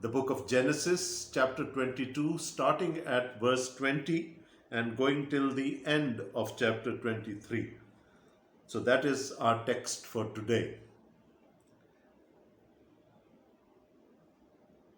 The book of Genesis, chapter 22, starting at verse 20 and going till the end of chapter 23. So that is our text for today.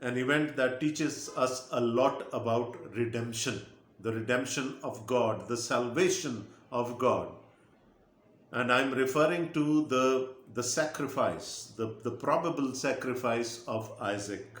an event that teaches us a lot about redemption, the redemption of God, the salvation of God. And I'm referring to the sacrifice, the probable sacrifice of Isaac.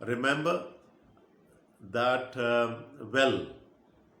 Remember that well,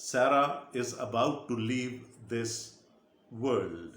Sarah is about to leave this world.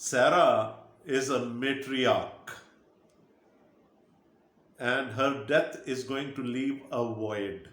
Sarah is a matriarch and her death is going to leave a void.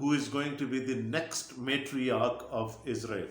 who is going to be the next matriarch of Israel.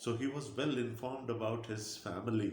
So he was well informed about his family.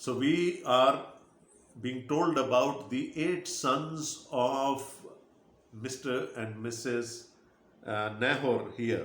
So we are being told about the 8 sons of Mr. and Mrs. Nahor here,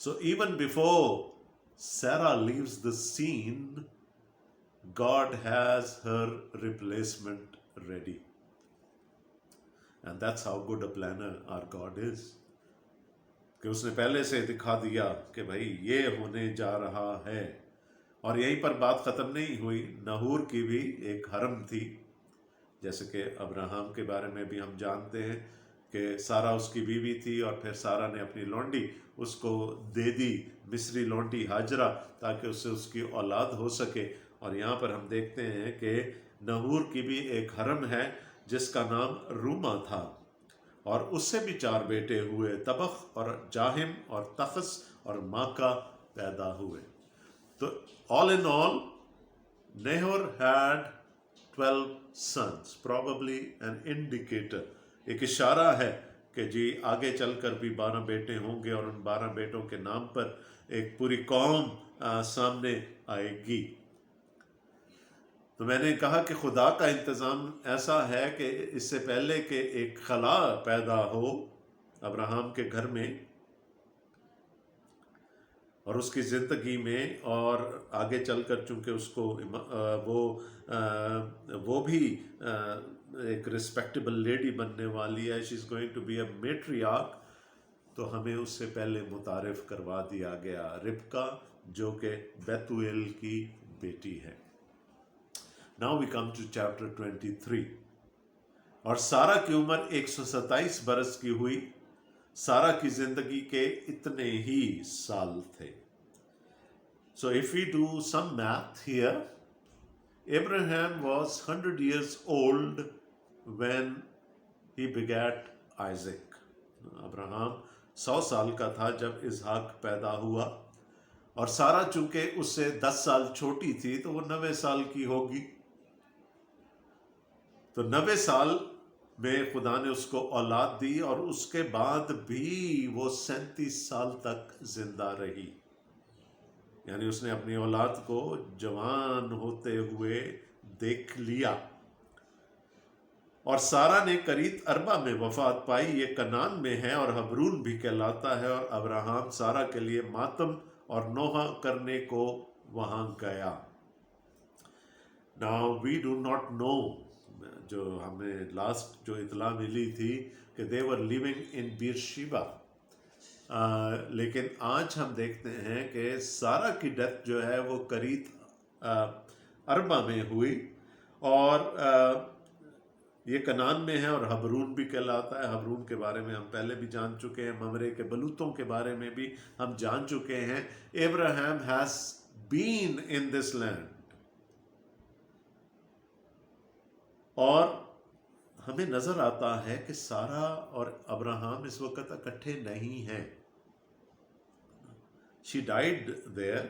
So even before Sarah leaves the scene, God has her replacement ready. And that's how good a planner our God is. کہ اس نے پہلے سے دکھا دیا کہ بھائی یہ ہونے جا رہا ہے. اور یہیں پر بات ختم نہیں ہوئی. نحور کی بھی ایک حرم تھی، جیسے کہ ابراہم کے بارے میں بھی ہم جانتے ہیں کہ سارا اس کی بیوی تھی، اور پھر سارا نے اپنی لونڈی اس کو دے دی، مصری لونڈی ہاجرہ، تاکہ اس سے اس کی اولاد ہو سکے. اور یہاں پر ہم دیکھتے ہیں کہ نحور کی بھی ایک حرم ہے جس کا نام روما تھا، اور اس سے بھی 4 بیٹے ہوئے، تبخ اور جاہم اور تخس اور ماکا پیدا ہوئے. تو all in all, Nahor had 12 sons, probably an indicator. ایک اشارہ ہے کہ جی آگے چل کر بھی 12 بیٹے ہوں گے، اور ان 12 بیٹوں کے نام پر ایک پوری قوم سامنے آئے گی. تو میں نے کہا کہ خدا کا انتظام ایسا ہے کہ اس سے پہلے کہ ایک خلا پیدا ہو ابراہم کے گھر میں اور اس کی زندگی میں، اور آگے چل کر چونکہ اس کو وہ بھی ایک رسپیکٹیبل لیڈی بننے والی ہے، شی از گوئنگ ٹو بی اے میٹریارک، تو ہمیں اس سے پہلے متعارف کروا دیا گیا ربکا، جو کہ بیتویل کی بیٹی ہے. Now we come to chapter 23. اور سارا کی عمر 127 برس کی ہوئی. سارا کی زندگی کے اتنے ہی سال تھے. So if we do some math here, Abraham was 100 years old when he begat Isaac. Abraham 100 سال کا تھا جب اسحاق پیدا ہوا، اور سارا چونکہ اس سے 10 سال چھوٹی تھی تو وہ 90 سال کی ہوگی. تو 90 سال میں خدا نے اس کو اولاد دی، اور اس کے بعد بھی وہ 37 سال تک زندہ رہی. یعنی اس نے اپنی اولاد کو جوان ہوتے ہوئے دیکھ لیا. اور سارا نے کریت اربا میں وفات پائی، یہ کنان میں ہے اور حبرون بھی کہلاتا ہے. اور ابراہم سارا کے لیے ماتم اور نوحہ کرنے کو وہاں گیا. Now we do not know، جو ہمیں لاسٹ جو اطلاع ملی تھی کہ they were living in بیرشیبا، لیکن آج ہم دیکھتے ہیں کہ سارا کی ڈیتھ جو ہے وہ کریت اربا میں ہوئی، اور یہ کنان میں ہے اور حبرون بھی کہلاتا ہے. حبرون کے بارے میں ہم پہلے بھی جان چکے ہیں، ممرے کے بلوتوں کے بارے میں بھی ہم جان چکے ہیں. Abraham has been in this land. اور ہمیں نظر آتا ہے کہ سارا اور ابراہم اس وقت اکٹھے نہیں ہیں. She died there،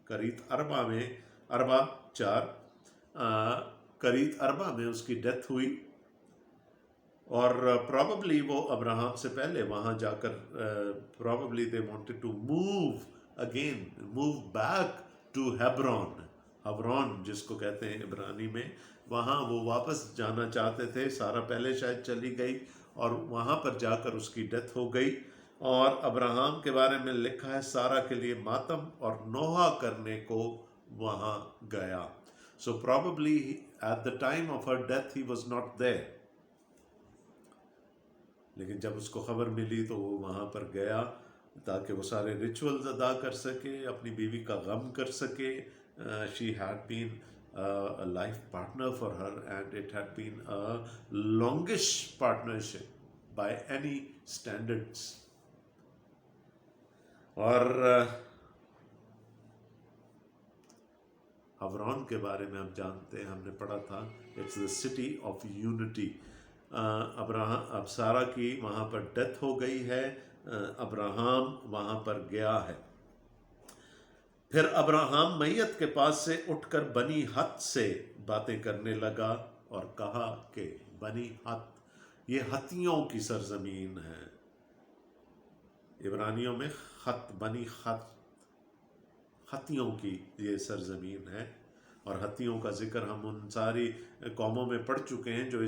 کریت اربا میں، اربا 4، کریت اربا میں اس کی ڈیتھ ہوئی. اور probably وہ ابراہم سے پہلے وہاں جا کر probably they wanted to move back to Hebron جس کو کہتے ہیں عبرانی میں، وہاں وہ واپس جانا چاہتے تھے. سارا پہلے شاید چلی گئی اور وہاں پر جا کر اس کی ڈیتھ ہو گئی. اور ابراہم کے بارے میں لکھا ہے سارا کے لیے ماتم اور نوحہ کرنے کو وہاں گیا. So probably at the time of her death he was not there. لیکن جب اس کو خبر ملی تو وہ وہاں پر گیا تاکہ وہ سارے ریچولز ادا کر سکے، اپنی بیوی کا غم کر سکے. She had been a life partner for her, and it had been a longish partnership by any standards. اور حبرون کے بارے میں ہم جانتے ہیں، ہم نے پڑھا تھا it's the city of unity. اب سارا کی وہاں پر ڈیتھ ہو گئی ہے، ابراہم وہاں پر گیا ہے. پھر ابراہم میت کے پاس سے اٹھ کر بنی ہت سے باتیں کرنے لگا اور کہا کہ بنی ہت یہ ہتھیوں کی سرزمین ہے. عبرانیوں میں خط، بنی خط، ہتھیوں کی یہ سرزمین ہے. اور ہتھیوں کا ذکر ہم ان ساری قوموں میں پڑھ چکے ہیں جو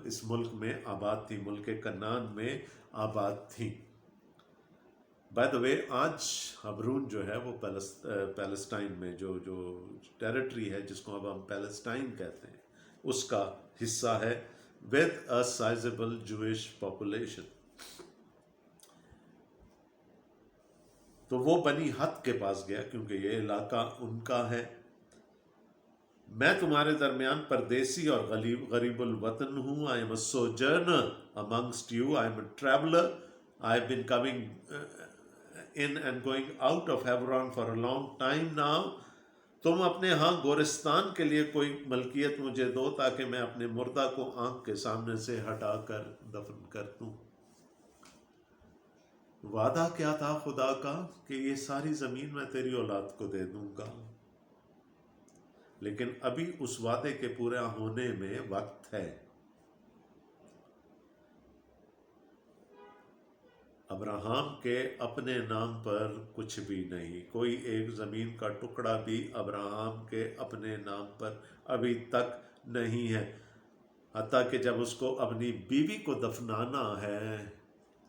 اس ملک میں آباد تھی، ملک کنعان میں آباد تھی. بائی دا وے آج حبرون جو ہے وہ پیلسٹائن میں جو ٹیریٹری ہے جس کو اب ہم پیلسٹائن کہتے ہیں اس کا حصہ ہے with a sizable Jewish population. تو وہ بنی حد کے پاس گیا کیونکہ یہ علاقہ ان کا ہے. میں تمہارے درمیان پردیسی اور غریب الوطن ہوں. I am a sojourner amongst you. I am a traveler. I have been coming in and going out of Hebron for a long time now. تم اپنے ہاں گورستان کے لیے کوئی ملکیت مجھے دو تاکہ میں اپنے مردہ کو آنکھ کے سامنے سے ہٹا کر دفن کر دوں. وعدہ کیا تھا خدا کا کہ یہ ساری زمین میں تیری اولاد کو دے دوں گا، لیکن ابھی اس وعدے کے پورا ہونے میں وقت ہے. ابراہم کے اپنے نام پر کچھ بھی نہیں، کوئی ایک زمین کا ٹکڑا بھی ابراہم کے اپنے نام پر ابھی تک نہیں ہے، حتیٰ کہ جب اس کو اپنی بیوی کو دفنانا ہے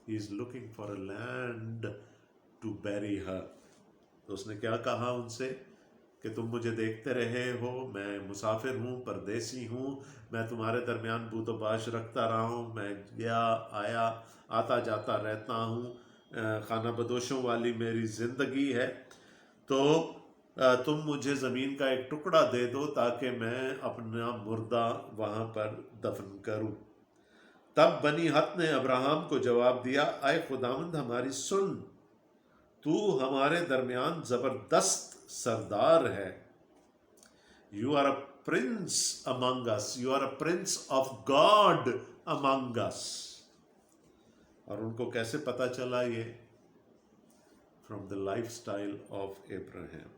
he is looking for a land to bury her. تو اس نے کیا کہا ان سے کہ تم مجھے دیکھتے رہے ہو، میں مسافر ہوں، پردیسی ہوں، میں تمہارے درمیان بود و باش رکھتا رہا ہوں، میں گیا آیا آتا جاتا رہتا ہوں، خانہ بدوشوں والی میری زندگی ہے، تو تم مجھے زمین کا ایک ٹکڑا دے دو تاکہ میں اپنا مردہ وہاں پر دفن کروں. تب بنی حت نے ابراہم کو جواب دیا، اے خداوند ہماری سن، تو ہمارے درمیان زبردست سردار ہے. You are a prince among us. You are a prince of God among us. اور ان کو کیسے پتا چلا یہ؟ From the lifestyle of Abraham.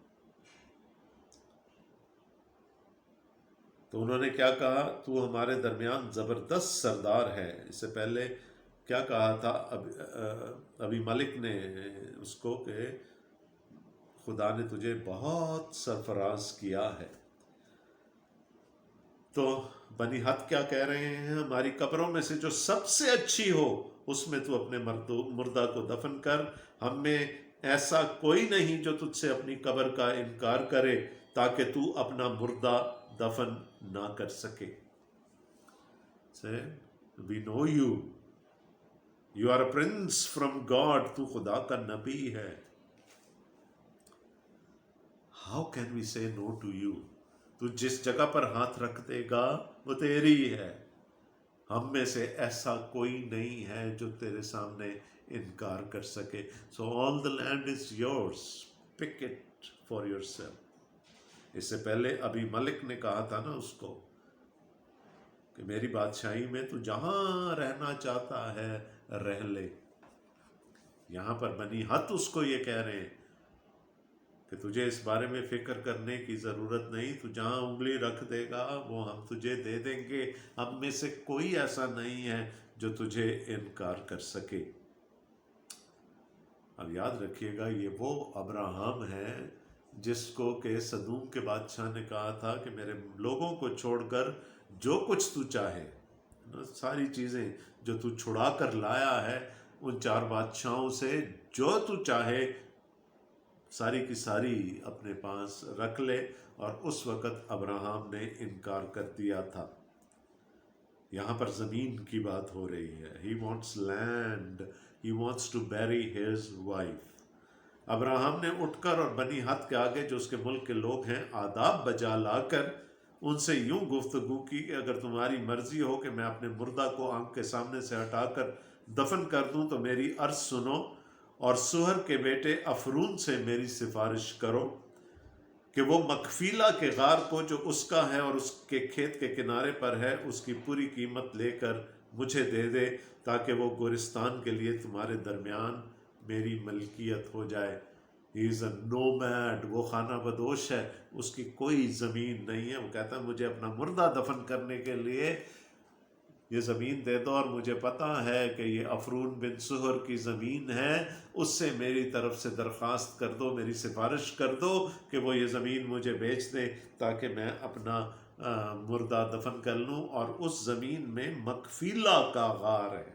تو انہوں نے کیا کہا؟ تو ہمارے درمیان زبردست سردار ہے. اس سے پہلے کیا کہا تھا ابھی ملک نے اس کو کہ خدا نے تجھے بہت سرفراز کیا ہے. تو بنی حد کیا کہہ رہے ہیں؟ ہماری قبروں میں سے جو سب سے اچھی ہو اس میں تو اپنے مردہ کو دفن کر. ہم میں ایسا کوئی نہیں جو تجھ سے اپنی قبر کا انکار کرے تاکہ تو اپنا مردہ دفن نہ کر سکے. Say, we know you. You are a prince from God. تو خدا کا نبی ہے. How can we say no to you? تو جس جگہ پر ہاتھ رکھ دے گا وہ تیری ہے. ہم میں سے ایسا کوئی نہیں ہے جو تیرے سامنے انکار کر سکے. So all the land is yours. Pick it for yourself. اس سے پہلے ابھی ملک نے کہا تھا نا اس کو کہ میری بادشاہی میں تو جہاں رہنا چاہتا ہے رہ لے. یہاں پر بنی حت اس کو یہ کہہ رہے ہیں کہ تجھے اس بارے میں فکر کرنے کی ضرورت نہیں، تو جہاں انگلی رکھ دے گا وہ ہم تجھے دے دیں گے. ہم میں سے کوئی ایسا نہیں ہے جو تجھے انکار کر سکے. اب یاد رکھیے گا یہ وہ ابراہم ہے جس کو کہ سدوم کے بادشاہ نے کہا تھا کہ میرے لوگوں کو چھوڑ کر جو کچھ تو چاہے، ساری چیزیں جو تو چھڑا کر لایا ہے ان 4 بادشاہوں سے، جو تو چاہے ساری کی ساری اپنے پاس رکھ لے. اور اس وقت ابراہم نے انکار کر دیا تھا. یہاں پر زمین کی بات ہو رہی ہے. He wants land. He wants to bury his wife. Abraham نے اٹھ کر اور بنی حت کے آگے جو اس کے ملک کے لوگ ہیں آداب بجا لا کر ان سے یوں گفتگو کی کہ اگر تمہاری مرضی ہو کہ میں اپنے مردہ کو آنکھ کے سامنے سے ہٹا کر دفن کر دوں تو میری عرض سنو اور سہر کے بیٹے افرون سے میری سفارش کرو کہ وہ مکفیلا کے غار کو جو اس کا ہے اور اس کے کھیت کے کنارے پر ہے اس کی پوری قیمت لے کر مجھے دے دے تاکہ وہ گورستان کے لیے تمہارے درمیان میری ملکیت ہو جائے. He is a nomad. وہ خانہ بدوش ہے، اس کی کوئی زمین نہیں ہے. وہ کہتا ہے مجھے اپنا مردہ دفن کرنے کے لیے یہ زمین دے دو، اور مجھے پتا ہے کہ یہ افرون بن سہر کی زمین ہے، اس سے میری طرف سے درخواست کر دو، میری سفارش کر دو کہ وہ یہ زمین مجھے بیچ دے تاکہ میں اپنا مردہ دفن کر لوں. اور اس زمین میں مکفیلا کا غار ہے.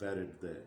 buried there।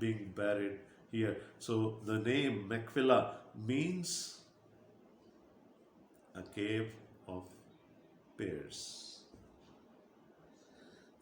being buried here। So the name Machpelah means a cave of pairs।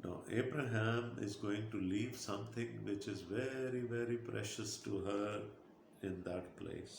Now Abraham is going to leave something which is very, very precious to her in that place।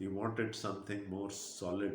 He wanted something more solid।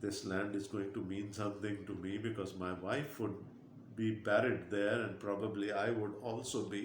this land is going to mean something to me because my wife would be buried there and probably I would also be.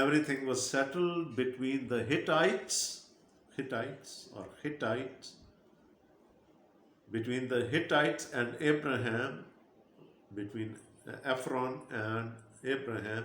everything was settled between the Hittites between the Hittites and Abraham, between Ephron and Abraham,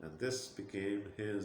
And this became his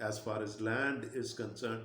as far as land is concerned,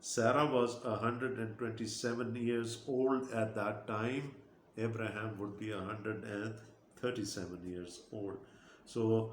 Sarah was 127 years old at that time, Abraham would be 137 years old. So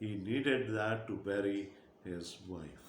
He needed that to bury his wife.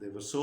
they were so,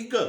eager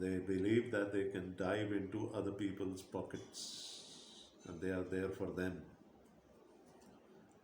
They believe that they can dive into other people's pockets and they are there for them.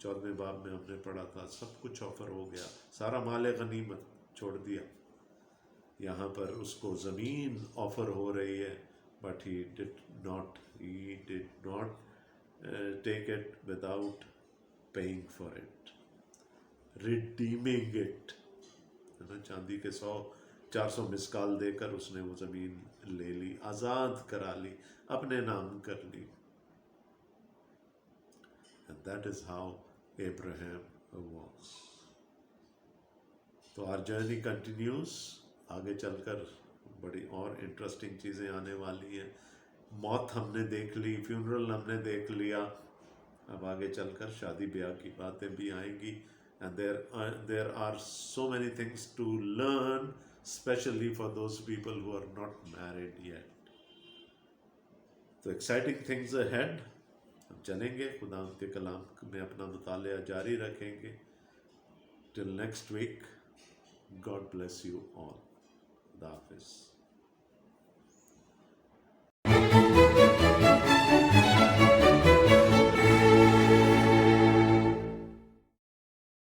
14ویں باب میں ہم نے پڑھا تھا سب کچھ offer ہو گیا، سارا مال غنیمت چھوڑ دیا. یہاں پر اس کو زمین آفر ہو رہی ہے، but he did not take it without paying for it, redeeming it. چاندی کے 400 مسکال دے کر اس نے وہ زمین لے لی، آزاد کرا لی، اپنے نام کر لی. And that is how Abraham was. تو our journey continues. آگے چل کر بڑی اور انٹرسٹنگ چیزیں آنے والی ہیں. موت ہم نے دیکھ لی، فیونرل ہم نے دیکھ لیا، اب آگے چل کر شادی بیاہ کی باتیں بھی آئیں گی. And there are so many things to learn, especially for those people who are not married yet. تو exciting things ahead. ہم چلیں گے، خدا کے کلام میں اپنا مطالعہ جاری رکھیں گے. Till next week, God bless you all. خدا حافظ.